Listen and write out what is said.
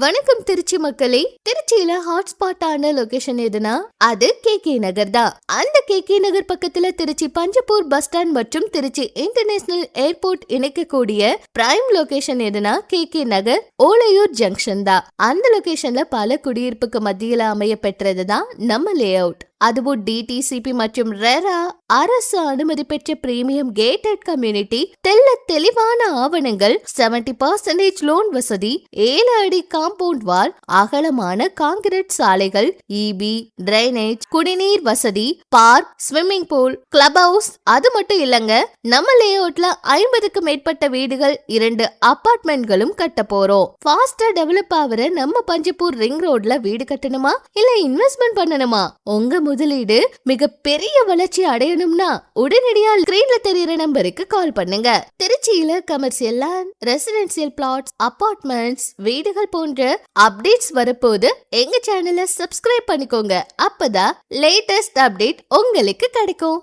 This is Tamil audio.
வணக்கம் திருச்சி மக்களே. திருச்சியில ஹாட்ஸ்பாட்டான லொகேஷன் எதுனா அது கே நகர் தான். அந்த கே நகர் பக்கத்துல திருச்சி பஞ்சப்பூர் பஸ் ஸ்டாண்ட் மற்றும் திருச்சி இன்டர்நேஷனல் ஏர்போர்ட் இணைக்கக்கூடிய பிரைம் லொகேஷன் எதுனா கே நகர் ஓலையூர் ஜங்ஷன் தான். அந்த லொகேஷன்ல பல குடியிருப்புக்கு மத்தியில அமைய பெற்றதுதான் நம்ம லே அவுட். அதுவும் டிடிசிபி மற்றும் ரெரா அரசு அனுமதி பெற்ற பிரீமியம் கேட்டட் கம்யூனிட்டி, தெளிவான ஆவணங்கள், 70% லோன் வசதி, 7 அடி காம்பவுண்ட் வால், அகலமான கான்கிரீட் சாலைகள், இபி, டிரைனேஜ், குடிநீர் வசதி, park, swimming pool, club house. அது மட்டும் இல்லங்க, நம்ம லே அவுட்ல 50க்கு மேற்பட்ட வீடுகள், 2 அபார்ட்மெண்ட்களும் கட்ட போறோம். ஃபாஸ்டா டெவலப் ஆகிற நம்ம பஞ்சப்பூர் ரிங் ரோட்ல வீடு கட்டணுமா இல்ல இன்வெஸ்ட்மெண்ட் பண்ணணுமா? உங்க முதலீடு மிக பெரிய வளர்ச்சி அடையணும்னா உடனடியா ஸ்கிரீன்ல தெரியுற நம்பருக்கு கால் பண்ணுங்க. திருச்சியில commercial land, residential flats, apartments, வீடுகள் போன்ற அப்டேட்ஸ் வரப்போது எங்க சேனலை சப்ஸ்கிரைப் பண்ணிக்கோங்க. அப்பதான் லேட்டஸ்ட் அப்டேட் உங்களுக்கு கிடைக்கும்.